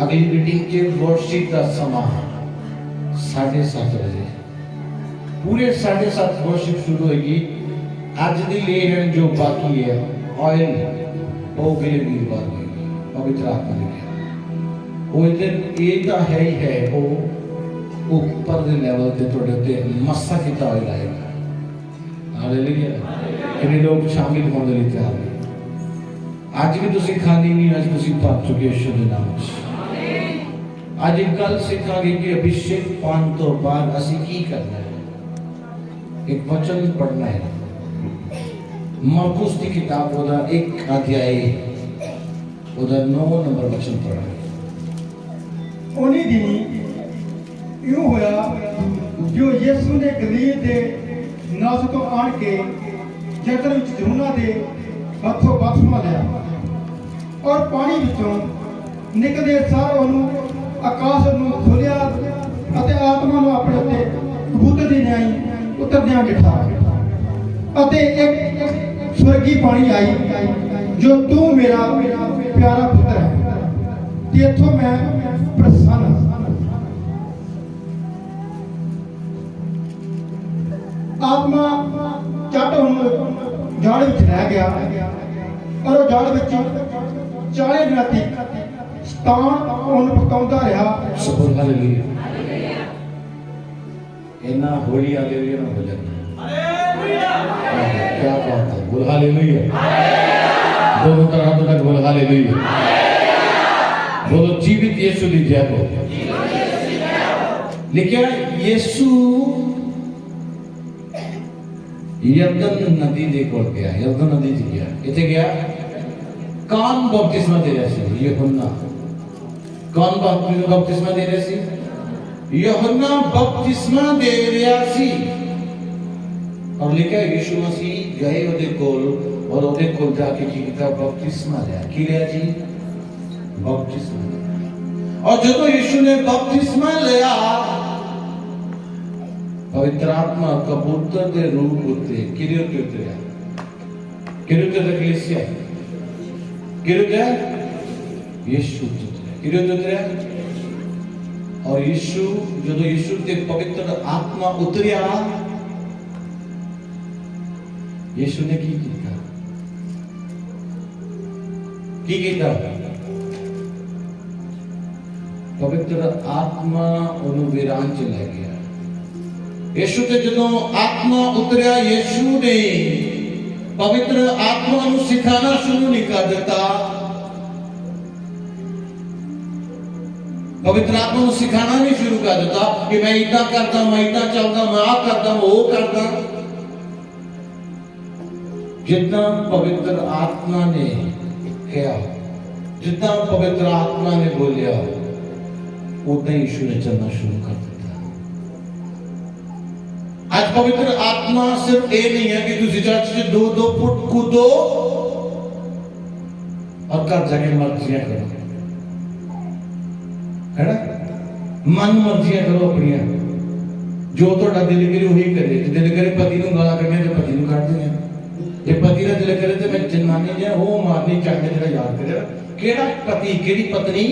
अगली मीटिंग के वर्शिप का समा 7:30 बजे पूरे 7:30 वर्शिप शुरू होगी। आज दी लेन जो बाकी है ऑयल वो अगले वीरवार होगी। पवित्र आत्मा ने कहा वो दिन ये तो है ही है वो ऊपर के लेवल पे थोड़े ते मस्सा किता ऑयल आएगा। हालेलुया। कितने लोग शामिल होने लिए तैयार हैं। आज भी तुसी खानी नहीं आज तुसी पा चुके यीशु के नाम से। आज एक गल सीखांगे कि अभिषेक पान तो बाद असी की करना है। एक वचन पढ़ना है मरकुस की किताब उधर 1 अध्याय उधर 9 नंबर वचन पढ़ना है। उन्हीं दिनी यूं होया जो यीशु ने गलील दे नासरत तो आन के जरदन विच यूहन्ना दे हथों बपतिस्मा लिया और पानी विचों निकलदे सार ਉਹਨੂੰ आकाश ਨੂੰ ਖੋਲਿਆ ਅਤੇ ਆਤਮਾ ਨੂੰ ਆਪਣੇ ਉੱਤੇ ਕਬੂਤਰ ਦੀ ਨਿਆਈ ਉਤਰਦਿਆਂ ਬਿਠਾ ਅਤੇ ਇੱਕ ਸਵਰਗੀ ਬਾਣੀ ਆਈ ਜੋ ਤੂੰ ਮੇਰਾ ਪਿਆਰਾ ਪੁੱਤਰ ਹੈ ਤੇ ਇੱਥੋਂ ਮੈਂ ਪ੍ਰਸੰਨ ਹਾਂ। ਆਤਮਾ ਚੱਟ ਹੁਣ ਜਾੜ ਵਿੱਚ ਰਹਿ ਗਿਆ ਔਰ ਉਹ ਜਾੜ ਵਿੱਚ 40 ਦਿਨਾਂ ਤੱਕ ਸਤਾਨ ਉਹਨੂੰ ਪਕਾਉਂਦਾ ਰਿਹਾ। सुबह हालेलुया। इतना होली हालेलुया ना बोले क्या बात है। बोल हालेलुया। दोनों तरह तक बोल हालेलुया। बोलो जीवित यीशु की जय हो। लेकिन यीशु यरदन नदी दे कोल गया। यरदन नदी जी गया इथे गया कौन बपतिस्मा दे रहा सी यूहन्ना। कौन बपतिस्मा दे रहा सी यूहन्ना बपतिस्मा दे रहा सी और लिखा यीशु मसीह गए ओदे कोल और ओदे कोल जाके की किताब बपतिस्मा लिया की लिया जी बपतिस्मा। और जब यीशु ने बपतिस्मा लिया पवित्र आत्मा कबूतर के रूप उतरे किरे उतरे किरे उतरे कलीसिया किरे उतरे यीशु उतरे किरे उतरे और यीशु जो यीशु के पवित्र आत्मा उतरिया यीशु ने की किया पवित्र आत्मा उन्हें वीरान च ले गया। यीशु ते जदों आत्मा उतरिया यीशु ने पवित्र आत्मा ਨੂੰ ਸਿਖਾਣਾ ਸ਼ੁਰੂ ਨਹੀਂ ਕਰ ਦਿੱਤਾ। पवित्र आत्मा ਨੂੰ ਸਿਖਾਣਾ ਨਹੀਂ ਸ਼ੁਰੂ ਕਰ ਦਿੱਤਾ ਕਿ ਮੈਂ ਇਦਾਂ ਕਰਦਾ ਮੈਂ ਇਦਾਂ ਚੱਲਦਾ ਮੈਂ ਆ ਕਰਦਾ ਮੈਂ ਉਹ ਕਰਦਾ। जितना पवित्र आत्मा ने किया जितना पवित्र आत्मा ने बोलिया उतना यीशु ने चलना शुरू कर दिया। आज पवित्र आत्मा सिर्फ ये नहीं है कि तुझे चर्च से 2-2 फुट कूदो और घर जाके मर्जियां करो है ना मन मर्जियां करो अपनिया जो थोड़ा दिल करे वही करे। दिल करे पति को गाला करने तो पति को काट देंगे जे पति का दिल करे तो मैं जनानी ने वो मारनी चाहिए जरा याद करे केड़ा पति केड़ी पत्नी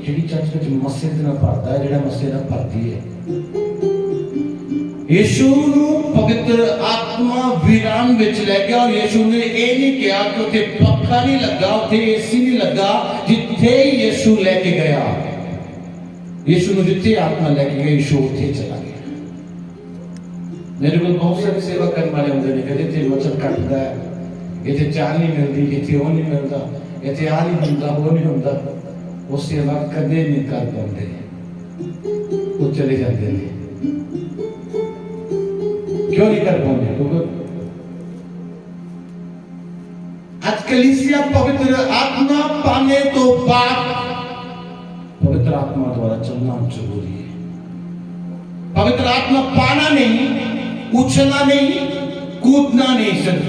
जेडी चर्च विच मस्जिद ना भरदा है जेड़ा मस्जिद ना भरदी है। यीशु नु पवित्र आत्मा वीरान विच ले गया और यीशु ने ये नहीं कहा कि उथे पक्का नहीं लगा उथे एसी नहीं लगा जिथे यीशु लेके गया यीशु नु जिथे आत्मा लेके गया यीशु उथे चला गया। मेरे को बहुत सारे सेवा करने वाले होंगे ने कहते थे वचन कटदा है इथे चाल नहीं मिलती इथे वो नहीं मिलता इथे आ नहीं मिलता वो नहीं होता वो सेवा कदे नहीं कर पाते वो चले जाते हैं। क्यों नहीं कर पाते क्योंकि आज कलीसिया पवित्र आत्मा पाने तो बाद पवित्र आत्मा द्वारा चलना जरूरी है। पवित्र आत्मा पाना नहीं उछलना नहीं कूदना नहीं सिर्फ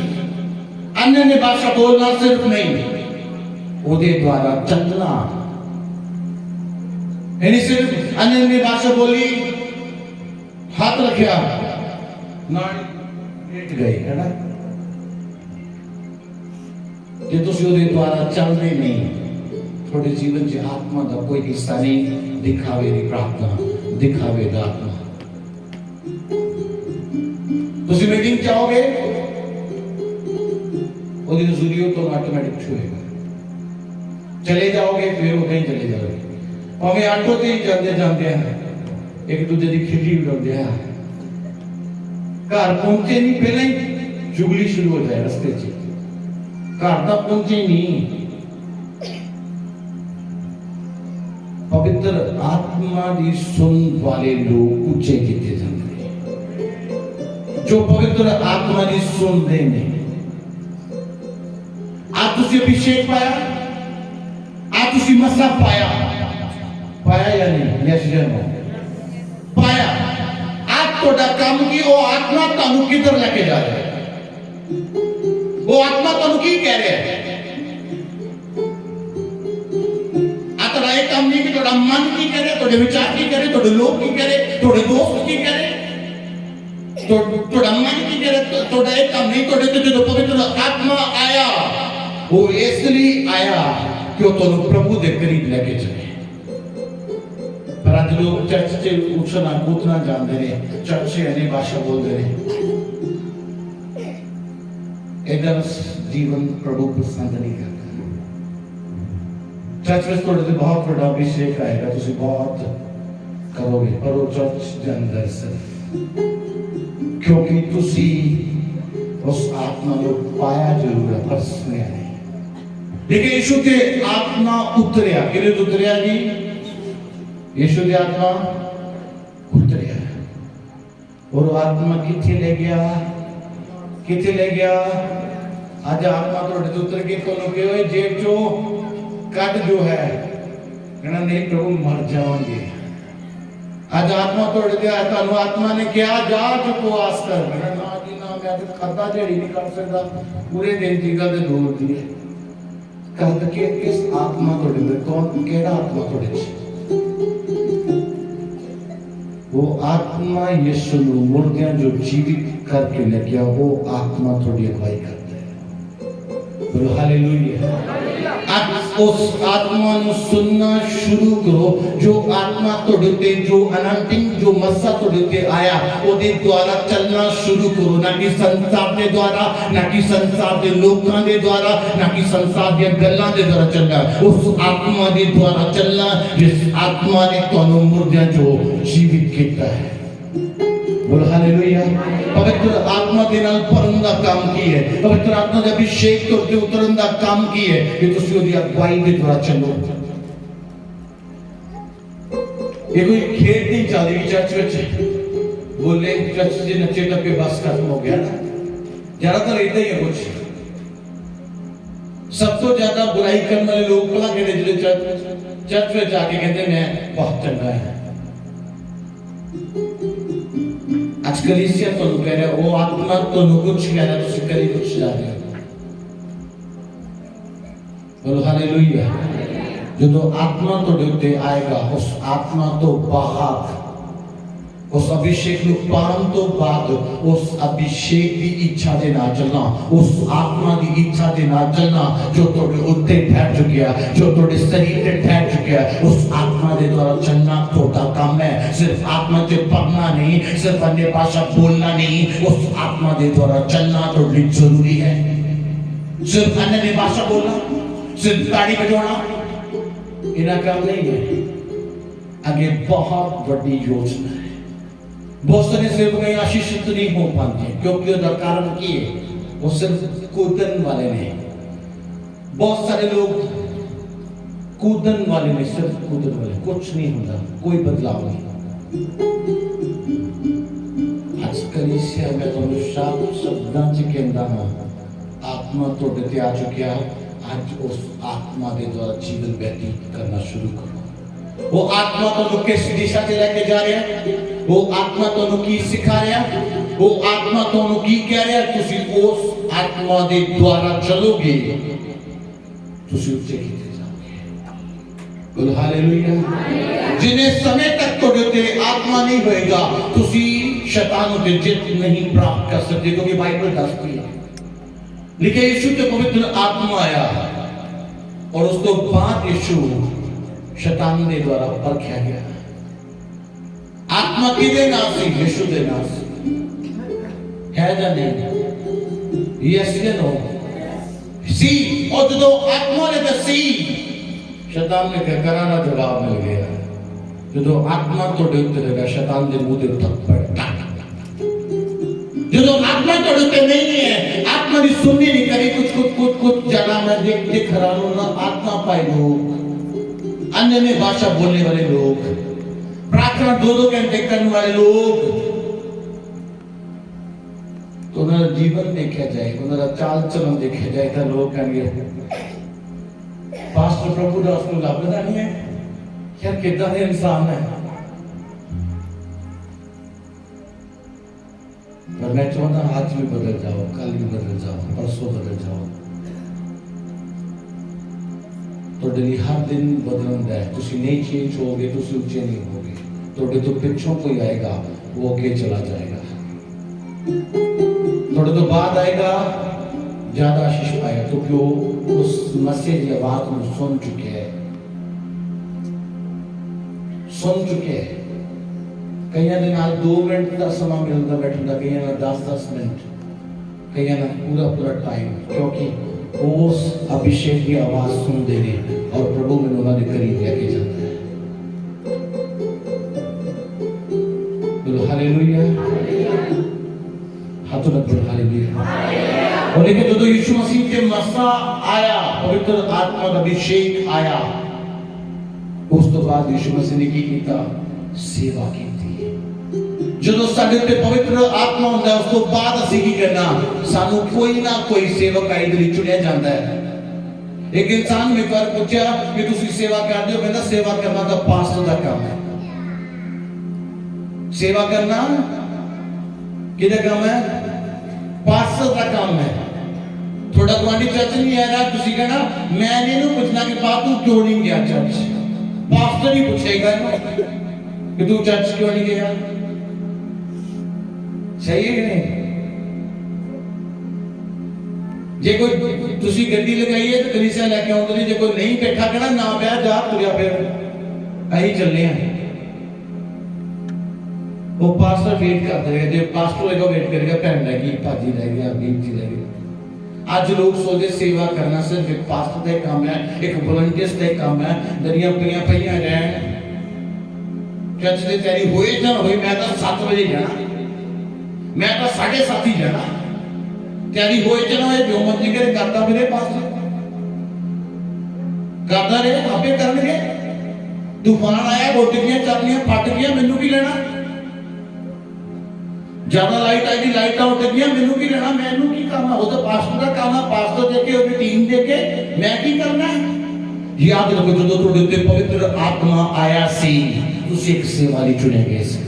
अन्य भाषा बोलना सिर्फ नहीं उदे द्वारा चलना यानी सिर्फ अन्य भाषा बोली हाथ रखा ना लेट गए है ना जे तुसी उदे द्वारा चलदे नहीं थोड़े जीवन से आत्मा का कोई हिस्सा नहीं, दिखावे की प्रार्थना, दिखावे का आत्मा। तुसी मीटिंग चाहोगे ओदी नजरियों तो ऑटोमेटिक छुएगा, चले जाओगे फिर वो कहीं चले जाओगे। हमें आटो ते ही जाते जाते हैं एक दूसरे की खिल्ली उड़ाते हैं, घर पहुंचे नहीं पहले ही चुगली शुरू हो जाए रस्ते च, घर तक पहुंचे नहीं। पवित्र आत्मा की सुन वाले लोग ऊंचे किए जाते हैं, जो पवित्र आत्मा की सुनते नहीं। आज तुसी अभिषेक पाया, आज तुसी मसा पाया, पाया या नहीं? यस या नो? पाया। आज तोड़ा काम की वो आत्मा तानु किधर लेके जा रहा है, वो आत्मा तानु की कह रहे हैं? आता एक काम नहीं कि तोड़ा मन की करे, तोड़े विचार की करे, तोड़े लोग की करे, तोड़े दोस्त की करे, तोड़ा मन की करे, तोड़ा एक काम नहीं। तोड़े तो जो पवित्र आत्मा आया वो इसलिए आया कि वो तो प्रभु के करीब लेके चले। पर आज लोग चर्च से उठना कूदना जानते हैं, चर्च से अन्य भाषा बोलते हैं, इधर जीवन प्रभु पसंद नहीं करता। चर्च में थोड़े से बहुत बड़ा अभिषेक आएगा, तुम बहुत करोगे, पर वो चर्च के अंदर सिर्फ क्योंकि तुसी उस आत्मा को पाया जरूर है पर सुनिया नहीं। लेकिन यीशु के आत्मा उतरिया, किरे उतरिया जी? यीशु की आत्मा उतरिया और वो आत्मा किथे ले गया? किथे ले गया? आज आत्मा तो उतर के तो लोग जेब चो कट जो है कहना नहीं प्रभु मर जाओगे। आज आत्मा तोड़ दिया, तानु आत्मा ने क्या जा उपवास कर, ना जी ना मैं आज खाता जड़ी नहीं कर सकता, पूरे दिन जीगा दे दूर दिए। कहते कि किस आत्मा तोड़े दे, कौन केड़ा आत्मा तोड़े छे? वो आत्मा यीशु नु मुर्दियां जो जीवित करके ले गया, वो आत्मा थोड़ी अगुवाई करता है। बोलो हालेलुया। आज उस आत्मा नु सुनना शुरू करो, जो आत्मा तोड़े ते, जो अनंतिंग जो मस्सा तोड़े ते आया, ओदे द्वारा चलना शुरू करो, ना कि संसार के द्वारा, ना कि संसार के लोकां दे द्वारा, ना कि संसार दी गल्लां दे द्वारा चलना, उस आत्मा दे द्वारा चलना जिस आत्मा ने तुहानू मुर्दियां जो जीवित किया है। बोलो हालेलुया। पवित्र आत्मा के नाल भरन दा काम की है, पवित्र आत्मा का अभिषेक करके उतरन दा काम की है कि तुसी ओदी अगुवाई दे द्वारा चलो। ये कोई खेल नहीं चल रही चर्च में, बोले चर्च से नच्चे टप्पे बस खत्म हो गया ना, ज्यादातर इतना ही है। कुछ सब तो ज्यादा बुराई करने वाले लोग भला कहते जो चर्च में जाके कहते मैं बहुत चंगा है। आज कलीसिया तो कह रहे हो, वो आत्मा तो कुछ कह रहा है, तुसी करी कुछ जा रहे हो। बोलो हालेलुया। जो आत्मा तो देते आएगा, उस आत्मा तो बाहर, उस अभिषेक नु पान तो बाद, उस अभिषेक की इच्छा दे ना चलना, उस आत्मा की इच्छा दे ना चलना जो तोड़े उत्ते ठहर चुकिया, जो तोड़े शरीर पे ठहर चुकिया, उस आत्मा के द्वारा चलना थोड़ा काम है। सिर्फ आत्मा से पढ़ना नहीं, सिर्फ अन्य भाषा बोलना नहीं, उस आत्मा के द्वारा चलना थोड़ी जरूरी है। सिर्फ अन्य भाषा बोलना, सिर्फ गाड़ी बजाना इना काम नहीं है। आगे बहुत बड़ी योजना है। बहुत सारे सेवक आशीषित नहीं हो पाते क्योंकि उसका कारण की है, वो सिर्फ कूदन वाले नहीं। बहुत सारे लोग कूदन वाले नहीं, सिर्फ कूदन वाले, कुछ नहीं होता, कोई बदलाव नहीं। आज कलीसिया में तो शब्दां च कहंदा हां, आत्मा तो डटे आ चुकिया, आज उस आत्मा के द्वारा जीवन व्यतीत करना शुरू करो। वो आत्मा तो किस दिशा से लेके जा रहा है, वो आत्मा तो की सिखा रहा है, वो आत्मा तो की कह रहा है, तुसी उस आत्मा के द्वारा चलोगे, तुसी उससे कीते जाओगे। बोलो हालेलुया। जिन्हें समय तक तो देते आत्मा नहीं होएगा, तुसी शैतान के जित नहीं प्राप्त कर सकते, क्योंकि बाइबल दसती है। लेकिन यीशु के पवित्र आत्मा आया, और उस तो बाद यीशु शैतान के द्वारा परखिया गया। आत्मा किदे नाल सी? यीशु दे नाल है या नहीं? यस या नो? सी। और जो आत्मा ने दसी, शैतान ने क्या करारा जवाब मिल गया। जो आत्मा तोड़े उतरेगा, शैतान के मुंह के थप्पड़। जो आत्मा तोड़े उते नहीं है, आत्मा की सुननी नहीं करी। कुछ जाना मैं देख रहा हूं ना, आत्मा पाए लोग, अन्य में भाषा बोलने वाले लोग, प्रार्थना 2-2 घंटे करने वाले लोग, तो उनका जीवन देखा जाए, उनका चाल चलन देखा जाए तो लोग कहेंगे पास्टर प्रभु दास को लगता नहीं है यार कितना दे इंसान है। पर मैं चाहता आज भी बदल जाओ, कल भी बदल जाओ, परसों बदल जाओ। तो डेली हर दिन बदलता है। तुसी नहीं चेंज होगे, तुसी ऊंचे नहीं होगे। थोड़े तो पिछों कोई आएगा, वो आगे चला जाएगा। थोड़े तो बाद आएगा, ज्यादा आशीष पाएगा, क्योंकि वो उस मैसेज की आवाज को सुन चुके हैं, सुन चुके हैं। कई दिन 2 मिनट का समय मिलता बैठने, कई 10-10 मिनट, कई पूरा टाइम, क्योंकि उस अभिषेक की आवाज सुन देने और प्रभु में उन्होंने करीब लेके जाता है। बोलो हालेलुया, हाथों में बोलो हालेलुया। और लेकिन जो यीशु मसीह के मसा आया, पवित्र आत्मा का अभिषेक आया, उस तो बाद यीशु मसीह ने की कीता? सेवा की। जो साडे ते पवित्र आत्मा होता है, उस तो बाद असी की करना, सानू कोई ना कोई सेवक आई दिली चुनिया जाता है। एक इंसान में कर पूछा कि तुसी सेवा कर दो, कहता सेवा करना तो पास्टर का काम है। सेवा करना किधर काम है? पास्टर का काम है। थोड़ा तुम्हारी चर्च नहीं आ रहा, तुसी कहना मैं नहीं पूछना कि बात तू क्यों नहीं गया चर्च, पास्टर ही पूछेगा कि तू चर्च क्यों नहीं गया। सही है कि नहीं? जे कोई तुसी गड्डी लगाई है तो कलीसिया लेके आउंदे ने, जे कोई नहीं बैठा कहना ना बैठ जा, तुरिया फिर अहीं चलने हैं। वो पास्टर वेट करते रहे, जो पास्टर होगा वेट करेगा, भैन रहेगी, भाजी रहेगी, अबीब जी रहेगी। आज लोग सोचते सेवा करना सिर्फ एक पास्टर का काम है, एक वॉलंटियर्स का काम है। दरिया पईयां रहन चर्च की तैयारी होए ना होए, मैं तो 7 बजे जाना, मैं तो 7:30 ही जाना, तैयारी होए च ना होए, जो मर्जी करे करता फिरे, पास्टर करता रहे, आपे करनगे। तूफान आया, रोटियां चलनियां फट गया, मैनू की लेना? ज्यादा लाइट आई, लाइट उठ गई, मैनू की लेना? मैनू की करना? वो तो पास्टर का काम है, पास्टर देके उसकी टीम देके मैं की करना है। याद रखो, जो थोड़े उत्ते पवित्र आत्मा आया सी, तुसी एक सेवा ली चुने गए सी,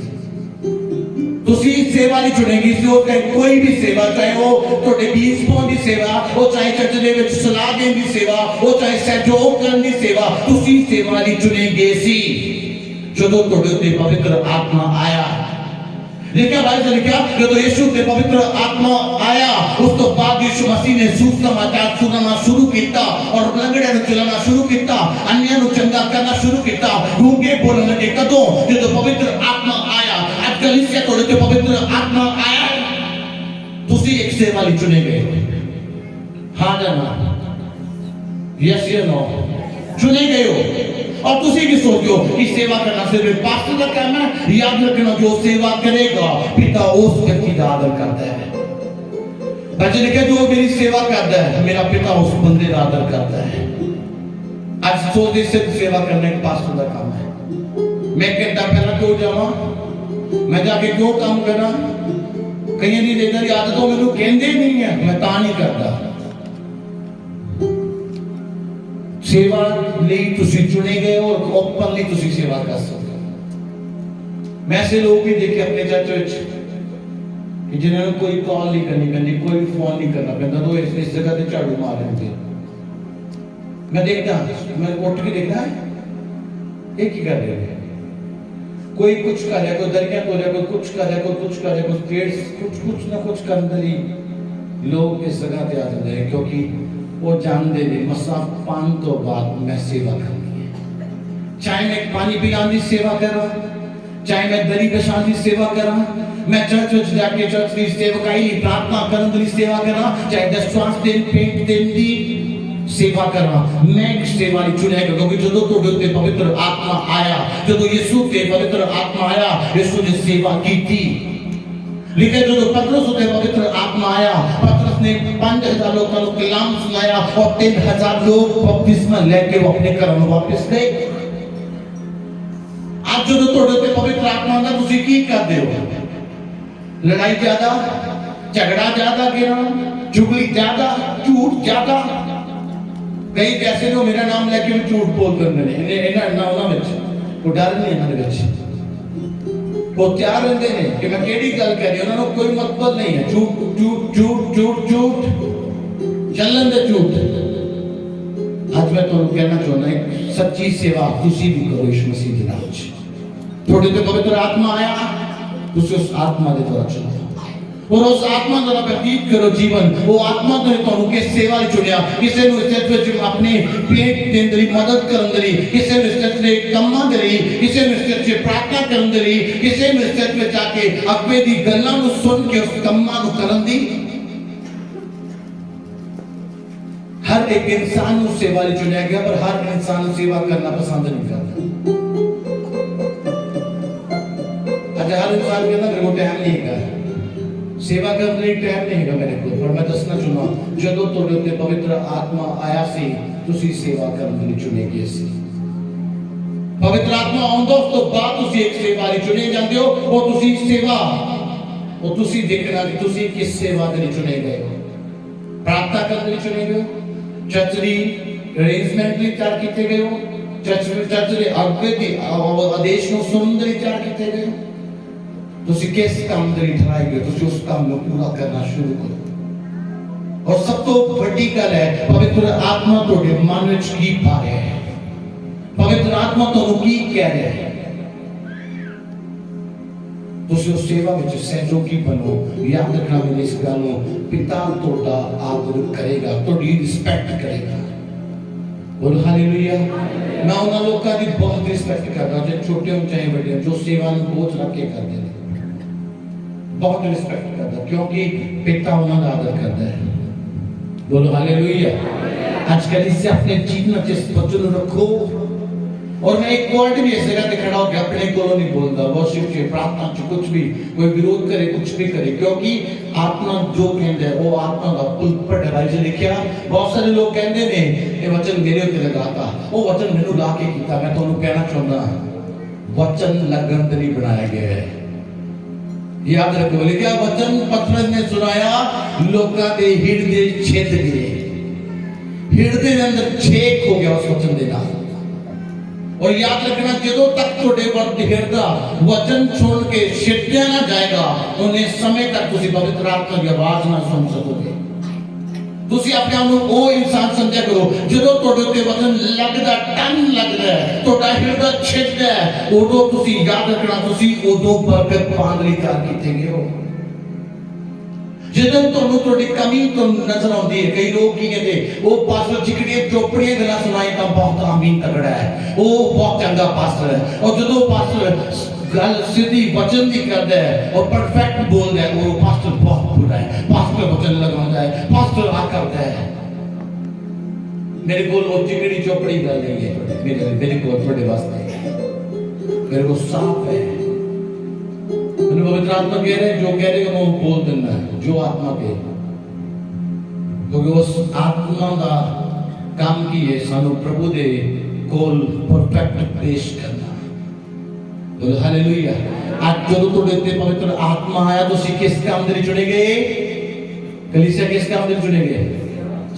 तुसी सेवा ली चुनेगी सी। वो कोई भी सेवा, चाहे वो थोड़े 20 पाउंड की सेवा, वो चाहे चर्च दे विच सलाह देने की सेवा, वो चाहे सहयोग करने की सेवा, तुसी सेवा ली चुने गए सी। जो थोड़े उत्ते पवित्र आत्मा आया, लिखा भाई से लिखा, जो यीशु के पवित्र आत्मा आया, उस तो बाद यीशु मसीह ने सुसमाचार सुनाना शुरू किया और लंगड़े नु चलाना शुरू किया, अन्य नु चंगा करना शुरू किया, गूंगे बोलने लगे। कदों? जो पवित्र आत्मा आया। आज कलीसिया थोड़े ते पवित्र आत्मा आया, तुसी एक सेवा ली चुने गए। हाँ जाना, यस या नो? चुने गए हो। और तुसी भी सोचो कि सेवा करना सिर्फ पास्टर का काम है। याद रखना, जो सेवा करेगा पिता उस व्यक्ति का आदर करता है। बच्चे लिखे, जो मेरी सेवा करता है मेरा पिता उस बंदे का आदर करता है। आज सोचते सिर्फ सेवा करने का पास्टर का काम है। मैं एक घंटा पहला क्यों जावा, मैं जाके क्यों काम करा? कई नहीं देखा आदतों में लोग कहते नहीं है, मैं ता नहीं करता। सेवा ਲਈ ਤੁਸੀਂ चुने गए और ओपनली ਤੁਸੀਂ सेवा कर सकते हो। मैं ऐसे लोग भी देखे अपने चर्च ਵਿੱਚ कि जिन्होंने कोई कॉल नहीं करनी पैंदी, कोई फोन नहीं करना पैंदा, तो इस जगह ते झाड़ू मार लेंगे। मैं देखता, मैं उठ के देखता है एक ही कर रहे हैं, कोई कुछ कर रहा है, कोई दरिया तो रहा, कोई कुछ कर रहा है, कोई कुछ कर रहा है, कुछ पेड़ कुछ ना कुछ करने ही लोग इस जगह पे आ जाते हैं, क्योंकि वो जानते ने मसा पान तो बाद मैं सेवा करनी है। चाहे मैं पानी पिलाने की सेवा करा, चाहे मैं दरी बिछाने की सेवा करा, मैं चर्च जाके चर्च की सेवकाई प्रार्थना करने की सेवा करा, चाहे दशवांश दिन पेंट दिन दी सेवा करा, मैं एक सेवा नहीं चुनेगा। क्योंकि जो तो पवित्र आत्मा आया, जो तो यीशु के पवित्र आत्मा आया, यीशु ने सेवा की थी। लेकिन जो पतरस होते पवित्र आत्मा आया, पतरस ने 5000 लोगों को कलाम सुनाया और 3000 लोग बपतिस्मा लेके वो अपने घर में वापस गए। आज जो तो पवित्र आत्मा का तुसी की कर दे हो? लड़ाई ज्यादा, झगड़ा ज्यादा, गिरा चुगली ज्यादा, झूठ ज्यादा। कई कैसे जो मेरा नाम लेके भी झूठ बोल करने ने इन्हें ना ना विच को डर नहीं है मेरे विच वो तैयार रहते हैं कि मैं केड़ी गल कर रही उन्होंने कोई मतलब नहीं है। झूठ झूठ झूठ झूठ झूठ चलन दे झूठ। आज मैं तो कहना चाहना है सच्ची सेवा तुसी भी करो यीशु मसीह के नाम से। थोड़े तो पवित्र आत्मा आया, तुसी उस आत्मा दे द्वारा चलो और उस आत्मा द्वारा व्यतीत करो जीवन। वो आत्मा ने ਤੁਹਾਨੂੰ ਕਿਸ ਸੇਵਾ ਲਈ ਚੁਣਿਆ, ਕਿਸੇ ਨੂੰ ਇਸ ਵਿੱਚ ਆਪਣੇ ਪੇਟ ਦੇਣ ਦੀ ਮਦਦ ਕਰਨ ਦੇ ਲਈ, ਕਿਸੇ ਨੂੰ ਇਸ ਦੇ ਕੰਮਾਂ ਦੇ ਲਈ, ਕਿਸੇ ਨੂੰ ਇਸ ਵਿੱਚ ਪ੍ਰਾਰਥਨਾ ਕਰਨ ਦੇ ਲਈ, ਕਿਸੇ ਨੂੰ ਇਸ ਵਿੱਚ ਆ ਕੇ ਅੱਗੇ ਦੀ ਗੱਲਾਂ ਨੂੰ ਸੁਣ ਕੇ ਉਸ ਕੰਮਾਂ ਨੂੰ ਕਰਨ ਦੀ। हर एक इंसान ਨੂੰ सेवा ਲਈ ਚੁਣਿਆ ਗਿਆ, पर हर इंसान ਨੂੰ सेवा करना पसंद नहीं करता। अच्छा हर इंसान कहता मेरे को टाइम नहीं है सेवा करने का, टाइम नहीं है मेरे को। पर मैं दसना चाहना ਜਦੋਂ ਤੁਹਾਡੇ ਉੱਤੇ ਪਵਿੱਤਰ ਆਤਮਾ ਆਇਆ ਸੀ ਤੁਸੀਂ ਸੇਵਾ ਕਰਨ ਲਈ ਚੁਣੇ ਗਏ ਸੀ। ਪਵਿੱਤਰ ਆਤਮਾ ਆਉਣ ਤੋਂ ਬਾਅਦ ਤੁਸੀਂ ਇੱਕ ਸੇਵਾ ਲਈ ਚੁਣੇ ਜਾਂਦੇ ਹੋ और ਤੁਸੀਂ ਸੇਵਾ ਉਹ ਤੁਸੀਂ ਦੇਖਣਾ ਕਿ ਤੁਸੀਂ ਕਿਸ ਸੇਵਾ ਦੇ ਲਈ ਚੁਣੇ ਗਏ ਹੋ। प्रार्थना करने ਲਈ ਚੁਣੇ ਗਏ ਹੋ, ਚਰਚ ਦੀ ਅਰੇਂਜਮੈਂਟ ਲਈ ਤਿਆਰ ਕੀਤੇ ਗਏ ਹੋ, ਚਰਚ ਦੇ ਅੱਗੇ ਦੀ ਆਦੇਸ਼ ਨੂੰ ਸੁਣਨ ਲਈ ਤਿਆਰ ਕੀਤੇ ਗਏ ਹੋ। ਤੁਸੀਂ ਕਿਸ ਕੰਮ ਦੇ ਲਈ ਠਹਿਰਾਏ ਗਏ, ਤੁਸੀਂ ਉਸ ਕੰਮ ਨੂੰ ਪੂਰਾ ਕਰਨਾ ਸ਼ੁਰੂ ਕਰੋ। और सब तो बड़ी गल है पवित्र आत्मा ਤੁਹਾਡੇ ਮਨ ਵਿੱਚ ਕੀ ਪਾ ਰਿਹਾ ਹੈ, पवित्र आत्मा ਤੁਹਾਨੂੰ ਕੀ ਕਹਿ ਰਿਹਾ ਹੈ। ਤੁਸੀਂ ਉਸ ਸੇਵਾ ਵਿੱਚ ਸਹਿਯੋਗੀ ਬਣੋ। याद रखना मेरी इस गल ਨੂੰ पिता ਤੁਹਾਡਾ ਆਦਰ ਕਰੇਗਾ, ਤੁਹਾਡੀ ਰਿਸਪੈਕਟ ਕਰੇਗਾ। बोल हालेलुया। मैं उन लोगों की बहुत रिस्पेक्ट करता हूं जो छोटे हो चाहे बड़े जो सेवा में बोझ रख के करते हैं, बहुत रिस्पेक्ट करता क्योंकि पिता उन्हें आदर करता है। बोलो हालेलुया। आजकल इससे अपने जीवन में जिस वचन रखो। और मैं एक वर्ड भी ऐसे जगह खड़ा होकर अपने को नहीं बोलता, वर्शिप के प्रार्थना से कुछ भी कोई विरोध करे कुछ भी करे, क्योंकि आत्मा जो कहते हैं वो आत्मा का पुलपट है। भाई जी लिखा बहुत सारे लोग कहते ने ये वचन मेरे ऊपर लगाता, वो वचन मैंने ला के कीता। मैं तुहानू कहना चाहता वचन लगन ते नहीं बनाया गया है। याद रखो लिखा वचन पतरस ने सुनाया, लोगों के हृदय छिद गए, हृदय के अंदर छेद हो गया उस वचन के नाल। और याद रखना जो तक ਤੁਹਾਡੇ हृदय वचन सुन के छिड़िया ना जाएगा उन्हें समय तक तुसी पवित्र आत्मा की आवाज ना सुन सकोगे। तुसी अपने आप को वो इंसान समझा करो जो ਤੁਹਾਡੇ ਉੱਤੇ वचन लगदा टन लगदा है, ਤੁਹਾਡਾ हृदय छिड़दा है, उदों तुसी याद रखना तुसी उदों बरकत पाने ਲਈ ਤਿਆਰ ਕੀਤੇ ਗਏ ਹੋ। ਜਦੋਂ ਤੁਹਾਨੂੰ ਤੁਹਾਡੀ ਕਮੀ ਤੋਂ ਨਜ਼ਰ ਆਉਂਦੀ ਹੈ, ਕਈ ਲੋਕ ਕੀ ਕਹਿੰਦੇ ਉਹ ਪਾਸਟਰ ਜਿਕੜੀਆਂ ਚੋਪੜੀਆਂ ਗੱਲਾਂ ਸੁਣਾਈ ਤਾਂ ਬਹੁਤ ਆਮੀਨ ਤਗੜਾ ਹੈ, ਉਹ ਬਹੁਤ ਚੰਗਾ ਪਾਸਟਰ ਹੈ। और ਜਦੋਂ ਪਾਸਟਰ ਗੱਲ ਸਿੱਧੀ ਵਚਨ ਦੀ ਕਰਦਾ ਹੈ और परफेक्ट बोलਦਾ है ਉਹ ਪਾਸਟਰ ਬਹੁਤ ਬੁਰਾ ਹੈ। ਪਾਸਟਰ ਵਚਨ ਲਗਾਉਂਦਾ ਹੈ, ਪਾਸਟਰ ਆ ਕਰਦਾ ਹੈ। ਮੇਰੇ ਕੋਲ ਉਹ ਜਿਕੜੀ ਚੋਪੜੀ ਗੱਲ ਨਹੀਂ ਹੈ, ਮੇਰੇ ਕੋਲ ਤੁਹਾਡੇ ਵਾਸਤੇ मेरे को साफ है। पवित्र आत्मा कह रहे जो कह रहे वो बोल देना है, जो आत्मा के क्योंकि उस आत्मा का काम की है सानू प्रभु दे कोल परफेक्ट पेश करना। बोलो हालेलुया। आज जो ਤੁਹਾਡੇ ਤੇ पवित्र आत्मा आया तो किस काम ਦੇ ਲਈ ਚੁਣੇ ਗਏ? कलीसिया किस काम ਦੇ ਲਈ ਚੁਣੇ ਗਏ?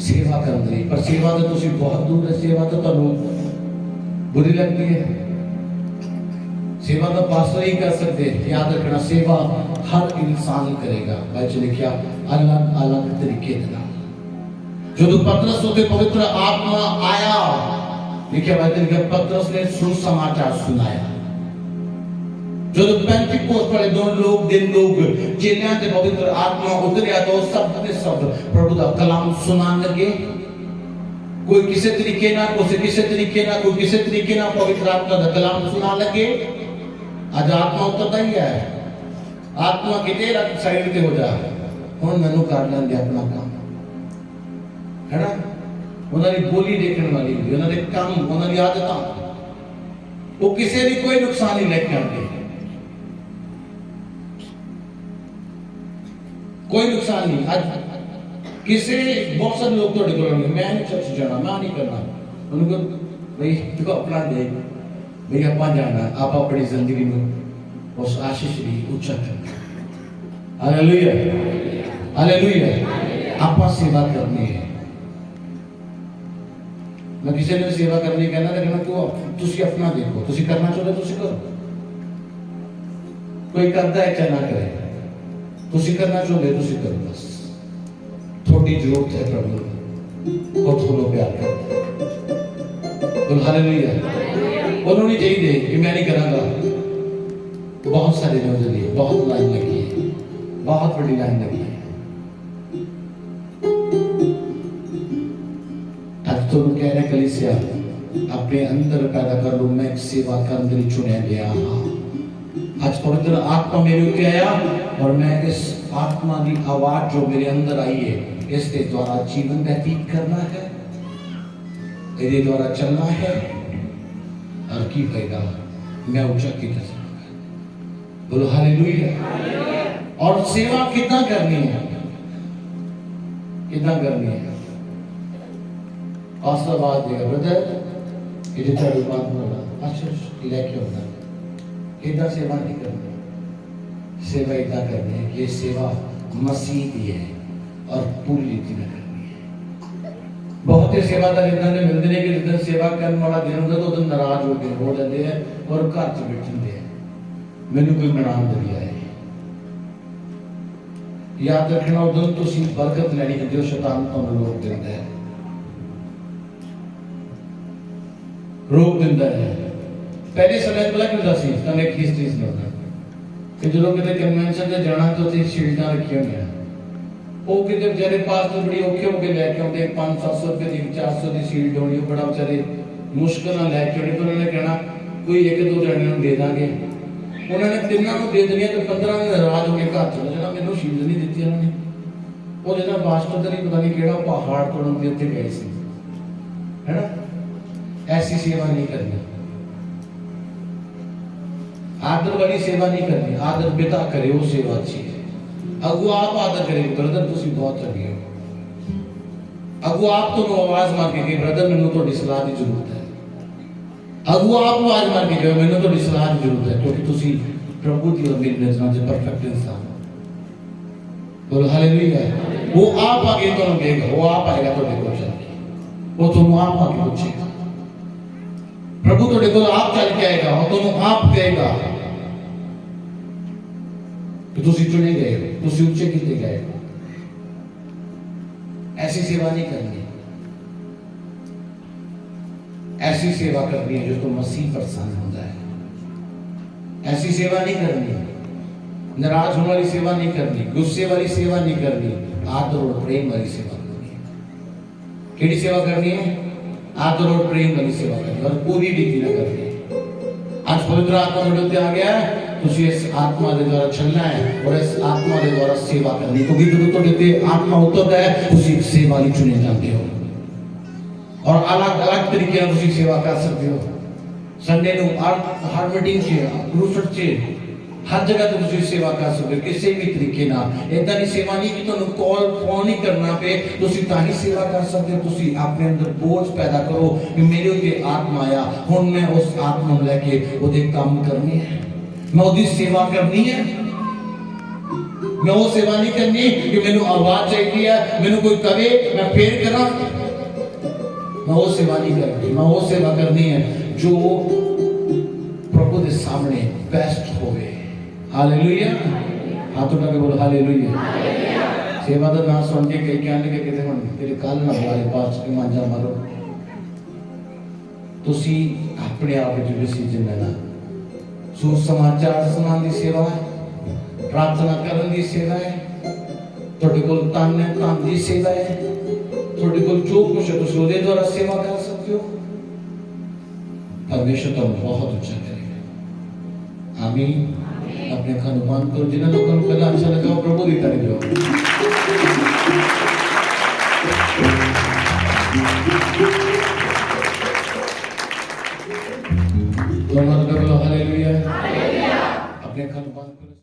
सेवा ਕਰਨ ਲਈ। पर सेवा तो ਤੁਸੀਂ बहुत दूर है, सेवा तो ਤੁਹਾਨੂੰ बुरी लगती है। सेवा तो पास्टर ही कर सकते हैं। याद रखना सेवा हर इंसान करेगा, भाई क्या अलग अलग तरीके से। जो पतरस होते पवित्र आत्मा आया, लिखा भाई पतरस ने सुसमाचार सुनाया। जो पेंटिकोस्ट वाले दोनों लोग दिन लोग जिन्हें पवित्र आत्मा उतरिया तो सब ने सब प्रभु का कलाम सुनाने लगे। कोई किसी तरीके ना कोई किसी तरीके ना पवित्र आत्मा का कलाम सुना लगे। आज आत्मा उतरता ही है, आत्मा किते रख साइड पे हो जा, हुण मैनू कर लेंदे अपना काम, है ना। उन्होंने बोली देखने वाली, उन्होंने काम, उन्होंने आदत, वो किसी भी कोई नुकसान नहीं लेके आते, कोई नुकसान नहीं। आज किसी बहुत सारे लोग थोड़े को मैं नहीं चर्च जाना, मैं नहीं करना, उनको भाई देखो अपना देख भाई आप जाना, आप अपनी जिंदगी में उस आशीष भी ऊंचा करना। Hallelujah, hallelujah. आप सेवा करनी है, मैं किसी ने सेवा करने कहना लेकिन तुसी अपना देखो, तुसी करना चाहते तुसी करो, कोई करता है क्या ना करे, तुसी करना चाहते तुसी करो, बस थोड़ी जरूरत है प्रभु को, थोड़ा प्यार करता है। बोल हालेलुया। उन्होंने चाहिए कि मैं नहीं करांगा, बहुत सारे लोग लिए बहुत लाइन लगी है, बहुत बड़ी लाइन लगी है। आज तो कह रहे कलीसिया अपने अंदर पैदा कर लो, मैं सेवा करने के लिए चुने गया। आज पवित्र आत्मा मेरे ऊपर आया और मैं इस आत्मा की आवाज जो मेरे अंदर आई है, इसके द्वारा जीवन व्यतीत करना है, इसके द्वारा चलना है और की कहेगा मैं ऊंचा की तरफ। बोलो हालेलुया। और सेवा कितना करनी है, कितना करनी है। आशीर्वाद देगा ब्रदर, ये जो तेरी बात बोला अच्छा लेके होता इतना सेवा नहीं करनी, सेवा इतना करनी है कि ये सेवा मसीह की है और पूरी रीति में करनी है। बहुत ही सेवादार इतना ने मिलते हैं कि जिस सेवा करने वाला दिन होता तो उधर नाराज हो जाते हैं और घर च बैठते हैं, मैनू कोई मनान दरिया है। याद रखना उधर तुसी बरकत लैनी है जो शैतान तुहानू रोक देता है, रोक देता है। पहले समय पता क्यों दसी तने एक हिस्ट्री सुनाना कि जो लोग किते कन्वेंशन से जाना तो ते शील्डां रखी हुई हैं, वो किते बेचारे पास तो बड़ी औखे होके लेके आते 500-700 रुपए की 400 की शील्ड होनी, बड़ा बेचारे मुश्किल ना लेके आने। तो उन्होंने कहना कोई एक दो जने दे देंगे, उन्होंने तिन्ना को दे दिया तो 15 दिन नाराज होके घर चले जाना, मैनू शील्ड नहीं दी उन्होंने। वो जो बास्टरदरी पता नहीं केड़ा पहाड़ तोड़न के उत्ते गए सी, है ना। ऐसी सेवा नहीं करनी, आदर वाली सेवा नहीं करनी। आदर पिता करे वो सेवा अच्छी है, अगु आप आदर करेंगे ब्रदर तुसी बहुत चंगे हो। अगु आप तो आवाज मार के गए ब्रदर मैनू थोड़ी सलाह की जरूरत है, अगु आप आवाज मार के गए मैनू थोड़ी सलाह की जरूरत है, क्योंकि तुसी प्रभु की और मेरी नजरों से परफेक्ट इंसान हो। बोलो हालेलुया। वो आप आगे तो देगा, वो आप आएगा तो देखो चल के, वो तुम आप आगे पूछेगा, प्रभु तो देखो आप चल के आएगा और तुम आप कहेगा कि तुसी चुने गए, तुसी ऊंचे किते गए। ऐसी सेवा नहीं करनी, ऐसी सेवा करनी है जो तो मसीह प्रसन्न होता है। ऐसी सेवा नहीं करनी, नाराज होने वाली सेवा नहीं करनी, गुस्से वाली सेवा नहीं करनी, आदर और प्रेम वाली सेवा करनी है। केड़ी सेवा करनी है? आदर और प्रेम वाली सेवा करनी और पूरी रीति ना करनी। आज पवित्र आत्मा मेरे आ गया है, तुझे इस आत्मा के द्वारा चलना है और इस आत्मा के द्वारा सेवा करनी, क्योंकि जब तो देते आत्मा उतरता है तुझे एक सेवा ही चुने जाते हो और अलग अलग तरीके से तुझे सेवा कर सकते हो। संडे नु हर मीटिंग से ग्रुप से हर जगह तो तुझे सेवा कर सकते हो किसी भी तरीके ना। इतना की सेवा नहीं कि तुम कॉल फोन ही करना पे तुसी ताही सेवा कर सकते हो। तुसी अपने अंदर बोझ पैदा करो कि मेरे उत्ते आत्मा आया, हुण मैं उस आत्मा लेके ओदे काम करनी है, मैं ओदी सेवा करनी है। मैं वो सेवा नहीं करनी कि मैनू आवाज चाहिए है, मैनू कोई करे मैं फेर करा, मैं वो सेवा नहीं करनी। मैं वो सेवा करनी है जो प्रभु के सामने बेस्ट होवे। हालेलुया। हाथ उठा के बोलो हालेलुया। सेवा का नाम सुन के कई कहने के कहते हैं तेरे कल ना हमारे पास की मांझा मारो। तुसी अपने आप जो डिसीजन लेना, सुसमाचार सुनाने की सेवा है, प्रार्थना करने की सेवा है, थोड़े को ताने तान की सेवा है, प्रोटोकॉल जो कुछ है तो उसके द्वारा सेवा कर सकते हो। परमेश्वर तो बहुत अच्छा करेगा। आमीन। अपने अनुमान करो, जिन्हें लोगों को पहला अच्छा लगा प्रभु दी तारीफ हो।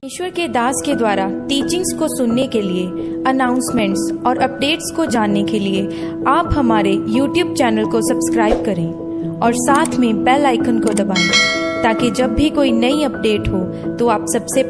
ईश्वर के दास के द्वारा टीचिंग्स को सुनने के लिए, अनाउंसमेंट्स और अपडेट्स को जानने के लिए आप हमारे YouTube चैनल को सब्सक्राइब करें और साथ में बेल आइकन को दबाएं, ताकि जब भी कोई नई अपडेट हो तो आप सबसे